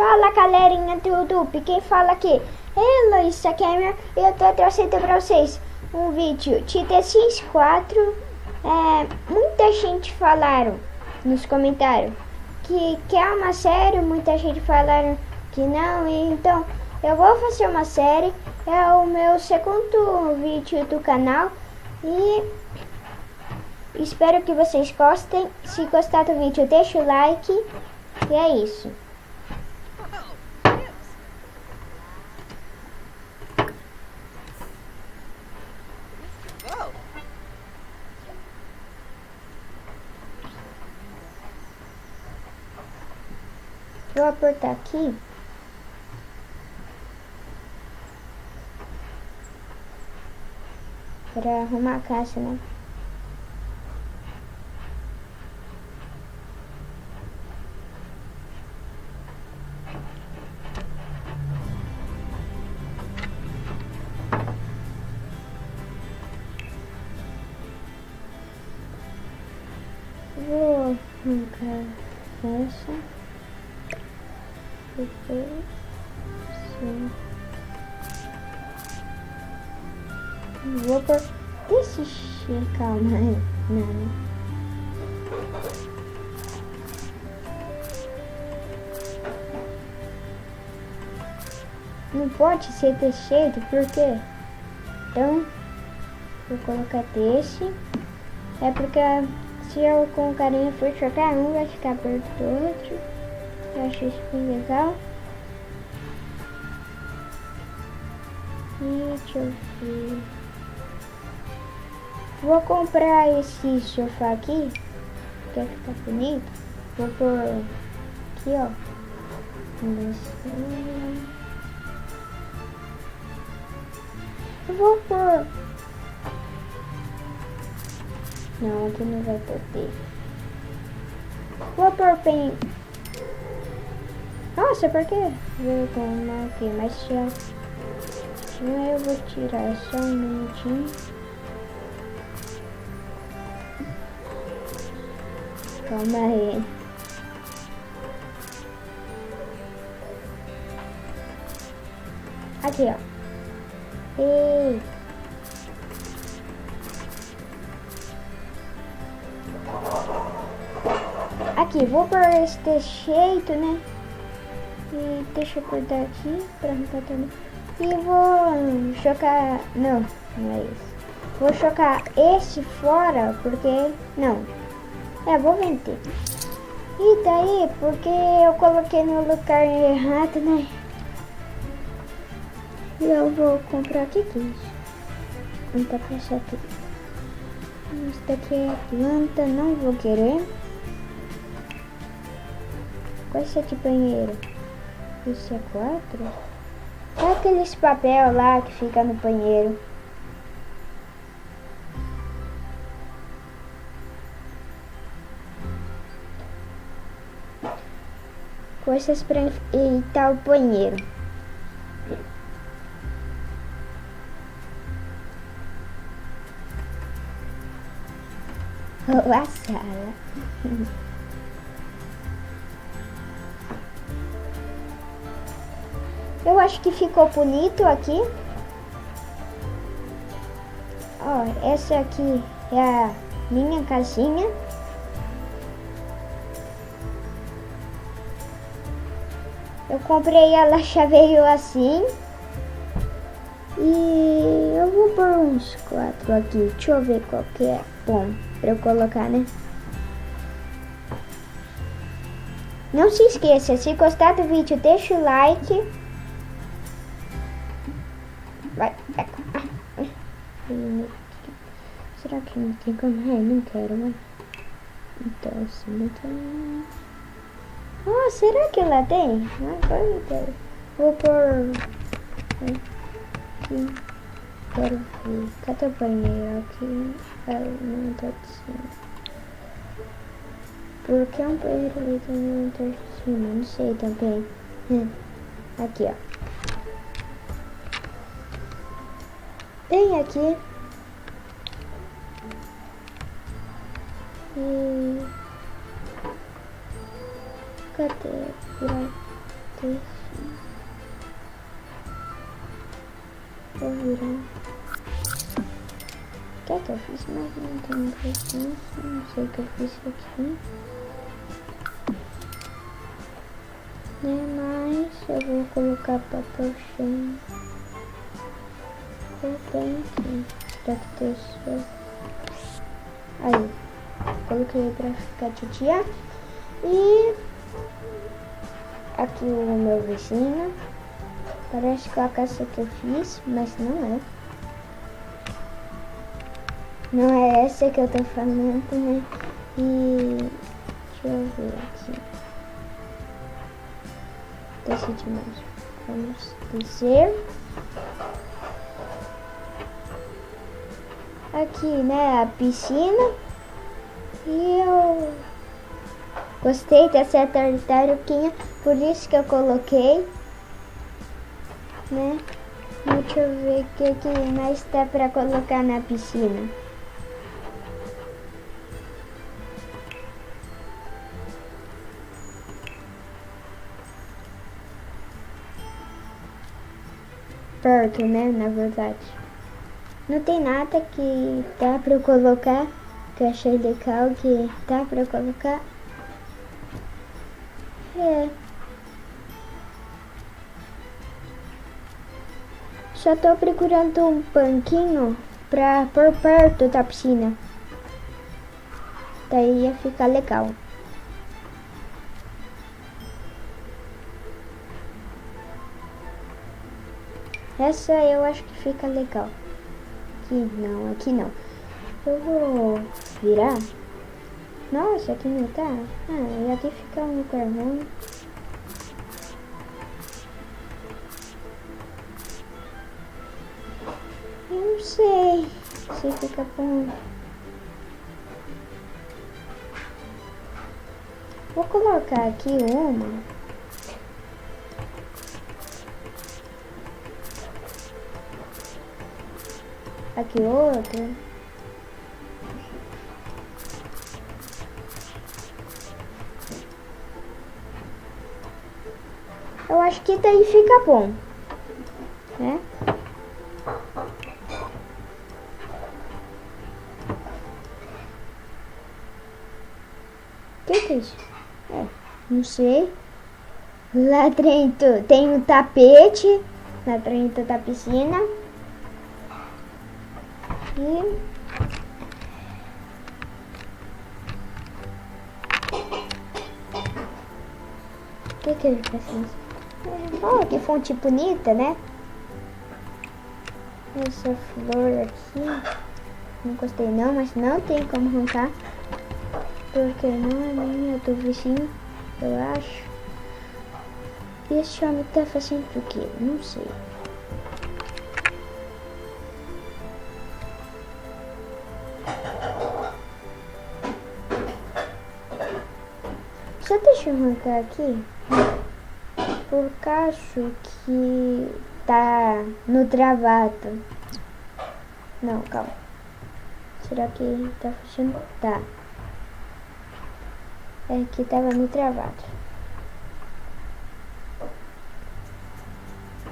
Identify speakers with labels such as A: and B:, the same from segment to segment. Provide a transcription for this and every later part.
A: Fala galerinha do YouTube, quem fala aqui é Larissa Gamer e eu tô trazendo pra vocês um vídeo de The Sims 4. Muita gente falaram nos comentários que é uma série, muita gente falaram que não, então eu vou fazer uma série. É o meu segundo vídeo do canal e espero que vocês gostem. Se gostar do vídeo, deixa o like e é isso. Vou apertar aqui para arrumar a caixa, né? Vou arrancar essa. Depois, sim. Vou por... Deixa eu... Calma aí. Não. Não pode ser desse jeito, por quê? Então, vou colocar desse. É porque se eu com carinho for jogar um, vai ficar perto do outro. Eu acho isso bem legal. E deixa eu ver. Vou comprar esse sofá aqui. Quer ficar bonito? Vou pôr aqui, ó. Eu vou pôr. Não, aqui não vai poder. Vou pôr bem. Nossa, por que? Vou tomar aqui, mas já eu vou tirar só um minutinho. Calma aí. Aqui, ó. Ei. Aqui, vou por este jeito, né? E deixa eu cortar aqui pra arrancar também. E vou jogar... Não é isso. Vou jogar esse fora porque... Não. Vou vender. E daí, porque eu coloquei no lugar errado, né? E eu vou comprar aqui, que isso? Vou pra achar aqui. Isso daqui é planta, não vou querer. Qual é esse aqui, banheiro? Esse é 4? É aqueles papel lá que fica no banheiro. Coisas para enfeitar o banheiro. Ou a sala. Eu acho que ficou bonito aqui. Ó, essa aqui é a minha casinha. Eu comprei ela, já veio assim. E eu vou pôr uns 4 aqui. Deixa eu ver qual que é bom pra eu colocar, né? Não se esqueça, se gostar do vídeo, deixa o like. Vai. Será que não tem como? Não quero, mas... Então, assim, não tem... Oh, será que ela tem? Agora eu quero. Vou pôr... Aqui. Quero ver. Cadê o banheiro? Aqui. Ela não tá de cima. Por que um banheiro ali também não tá de cima? Não sei também. Aqui, ó. Bem aqui. E... Cadê? Vou virar. O que é que eu fiz? Mas não tenho presença. Não sei o que eu fiz aqui. Mas eu vou colocar papel chão. Vou bem aqui. Será que deu certo? Aí. Coloquei pra ficar de dia. E aqui o meu vizinho. Parece com a caça que eu fiz, mas não é. Não é essa que eu tô falando, né? E deixa eu ver aqui. Decidi mais. Vamos dizer. Aqui, né, a piscina. E eu gostei dessa tartaruguinha, por isso que eu coloquei, né? Deixa eu ver o que mais dá pra colocar na piscina. Perto, né, na verdade. Não tem nada que dá pra eu colocar, que eu achei legal, que dá pra eu colocar. Só tô procurando um banquinho pra pôr perto da piscina. Daí ia ficar legal. Essa eu acho que fica legal. Aqui não. Eu vou virar. Nossa, aqui não tá. Ia ter que ficar um lugar ruim. Eu não sei se fica bom. Vou colocar aqui uma. Aqui outra. Eu acho que daí fica bom, né? O que é isso? Não sei. Lá dentro tem um tapete. Lá dentro da piscina. E o que ele faz isso? Oh, que fonte bonita, né? Essa flor aqui. Não gostei não, mas não tem como arrancar. Porque não é minha, do vizinho, eu acho. E esse homem tá fazendo o quê? Não sei. Só deixa eu arrancar aqui. Por causa que tá no travado. Não, calma. Será que tá funcionando? Tá. É que tava no travado.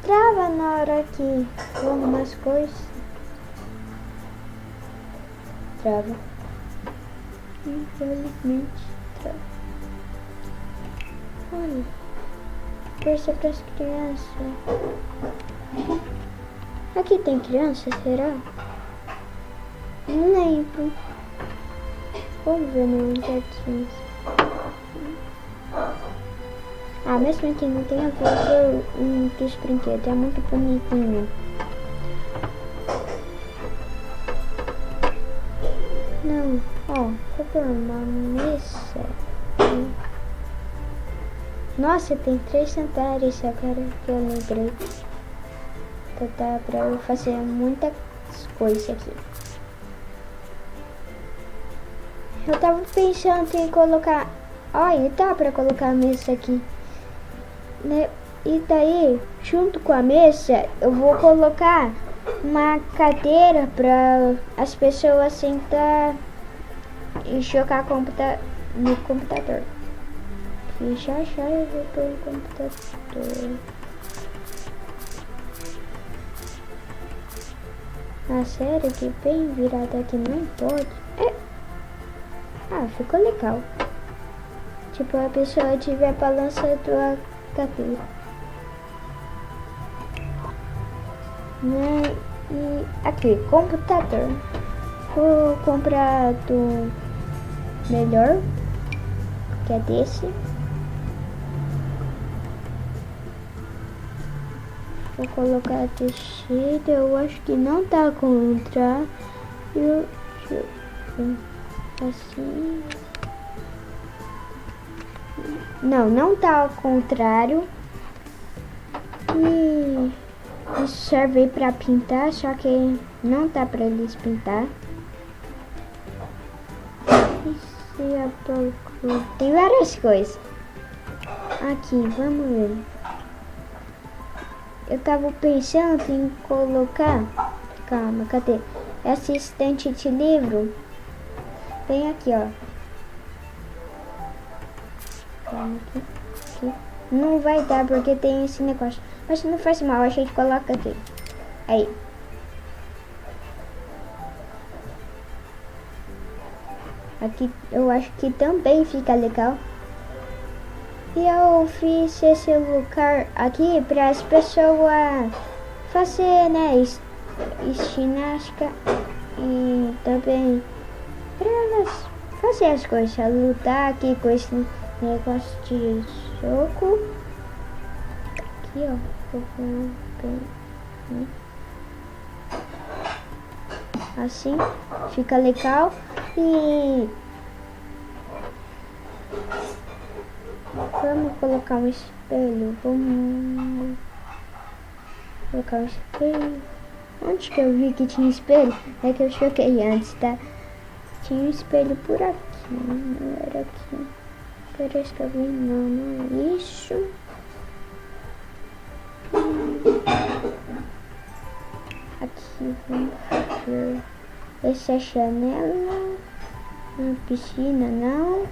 A: Trava na hora que como umas coisas. Trava. Infelizmente trava. Olha. Perça para as crianças. Aqui tem criança, será? Não lembro. Vamos ver no jardim. Mesmo aqui não tem a ver um dos brinquedos. É muito bonitinho. Não, vou pôr uma mesa. Nossa, tem 3 andares agora que eu lembrei. Então dá pra eu fazer muitas coisas aqui. Eu tava pensando em colocar... Olha, dá pra colocar a mesa aqui. Né? E daí, junto com a mesa, eu vou colocar uma cadeira pra as pessoas sentar e jogar no computador. E já eu vou pelo computador. Ah, sério que bem virado aqui não pode? Ah, ficou legal. Tipo, a pessoa estiver balançando a cadeira. Né? E aqui, computador. Vou comprar do melhor, que é desse. Vou colocar tecido, eu acho que não tá contrário. Assim. Não tá ao contrário. E isso serve para pintar, só que não tá para eles pintar. Tem várias coisas. Aqui, vamos ver. Eu tava pensando em colocar. Calma, cadê? Essa estante de livro. Vem aqui, ó. Calma aqui. Não vai dar porque tem esse negócio. Mas não faz mal, a gente coloca aqui. Aí. Aqui eu acho que também fica legal. E eu fiz esse lugar aqui para as pessoas fazer, né, ginástica e também para elas fazer as coisas, lutar aqui com esse negócio de soco. Aqui, ó, assim fica legal. E vamos colocar um espelho. Vamos colocar um espelho. Onde que eu vi que tinha espelho? É que eu choquei antes, tá? Tinha um espelho por aqui. Não era aqui. Parece que eu vi. Não é isso. Aqui, vamos ver. Essa é a janela. A piscina, não.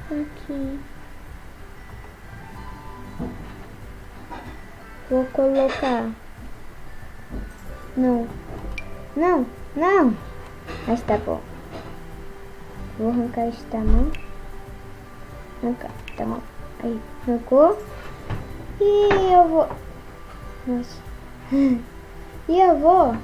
A: Aqui. Vou colocar. Não. Mas tá bom. Vou arrancar esse tamanho. Arrancar, tá bom. Aí, arrancou. E eu vou. Nossa. E eu vou